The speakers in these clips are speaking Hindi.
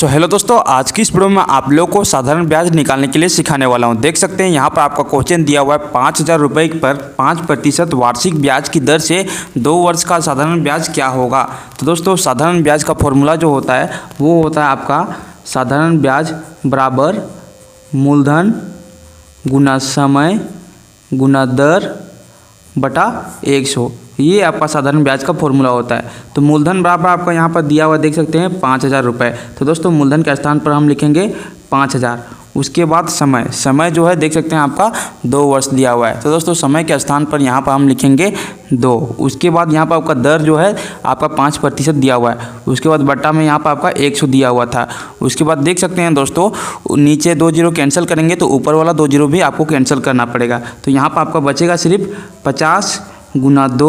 सो हेलो दोस्तों, आज की इस वीडियो में आप लोगों को साधारण ब्याज निकालने के लिए सिखाने वाला हूं। देख सकते हैं यहाँ पर आपका क्वेश्चन दिया हुआ है 5,000 रुपये पर 5% वार्षिक ब्याज की दर से 2 वर्ष का साधारण ब्याज क्या होगा। तो दोस्तों साधारण ब्याज का फॉर्मूला जो होता है वो होता है आपका साधारण ब्याज बराबर मूलधन गुना समय गुना दर बटा 100। ये आपका साधारण ब्याज का फॉर्मूला होता है। तो मूलधन बराबर आपका यहाँ पर दिया हुआ देख सकते हैं 5,000 रुपये। तो दोस्तों मूलधन के स्थान पर हम लिखेंगे 5,000। उसके बाद समय जो है देख सकते हैं आपका 2 वर्ष दिया हुआ है। तो दोस्तों समय के स्थान पर यहाँ पर हम लिखेंगे 2। उसके बाद यहाँ पर आपका दर जो है आपका 5% दिया हुआ है। उसके बाद बट्टा में यहाँ पर आपका 100 दिया हुआ था। उसके बाद देख सकते हैं दोस्तों नीचे 2 जीरो कैंसिल करेंगे तो ऊपर वाला 2 जीरो भी आपको कैंसिल करना पड़ेगा। तो यहाँ पर आपका बचेगा सिर्फ 50 गुना 2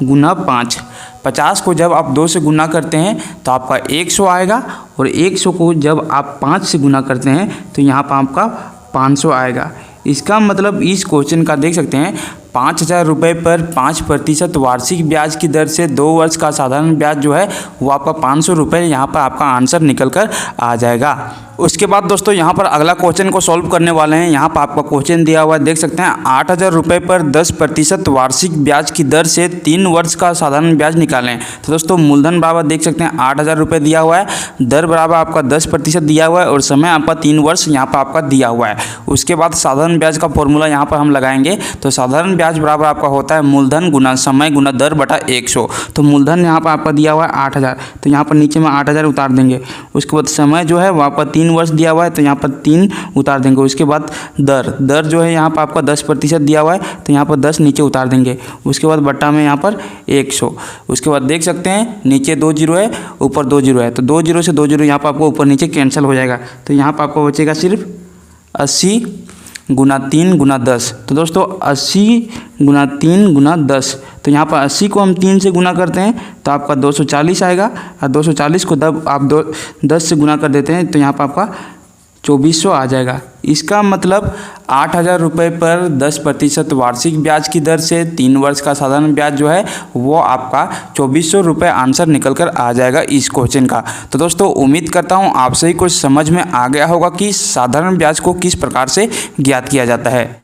गुना 5। 50 को जब आप 2 से गुना करते हैं तो आपका 100 आएगा और 100 को जब आप 5 से गुना करते हैं तो यहाँ पर आपका 500 आएगा। इसका मतलब इस क्वेश्चन का देख सकते हैं 5,000 रुपये पर 5% वार्षिक ब्याज की दर से 2 वर्ष का साधारण ब्याज जो है वो आपका 500 रुपये यहाँ पर आपका आंसर निकल कर आ जाएगा। उसके बाद दोस्तों यहाँ पर अगला क्वेश्चन को सॉल्व करने वाले हैं। यहाँ पर आपका क्वेश्चन दिया हुआ है देख सकते हैं 8,000 रुपये पर 10% वार्षिक ब्याज की दर से 3 वर्ष का साधारण ब्याज निकालें। तो दोस्तों मूलधन बराबर देख सकते हैं 8,000 रुपये दिया हुआ है, दर बराबर आपका 10% दिया हुआ है और समय आपका 3 वर्ष यहाँ पर आपका दिया हुआ है। उसके बाद साधारण ब्याज का फॉर्मूला यहाँ पर हम लगाएंगे। तो साधारण ब्याज बराबर आपका होता है मूलधन गुना समय गुना दर बटा 100। तो मूलधन यहाँ पर आपका दिया हुआ है 8,000, तो यहाँ पर नीचे में 8,000 उतार देंगे। उसके बाद समय जो है वहाँ पर 3 वर्ष दिया हुआ है तो यहाँ पर 3 उतार देंगे। उसके बाद दर जो है यहाँ पर आपका 10% दिया हुआ है तो यहाँ पर 10 नीचे उतार देंगे। उसके बाद बट्टा में यहाँ पर 100। उसके बाद देख सकते हैं नीचे 2 जीरो है ऊपर 2 जीरो है तो 2 जीरो से 2 जीरो यहाँ पर आपको ऊपर नीचे कैंसिल हो जाएगा। तो यहाँ पर आपको बचेगा सिर्फ 80 गुना 3 गुना 10। तो दोस्तों 80 गुना 3 गुना 10, तो यहाँ पर 80 को हम 3 से गुना करते हैं तो आपका 240 आएगा और 240 को जब आप 10 से गुना कर देते हैं तो यहाँ पर आपका 2400 आ जाएगा। इसका मतलब 8,000 रुपये पर 10% वार्षिक ब्याज की दर से 3 वर्ष का साधारण ब्याज जो है वो आपका 2400 रुपये आंसर निकल कर आ जाएगा इस क्वेश्चन का। तो दोस्तों उम्मीद करता हूँ आप सभी को समझ में आ गया होगा कि साधारण ब्याज को किस प्रकार से ज्ञात किया जाता है।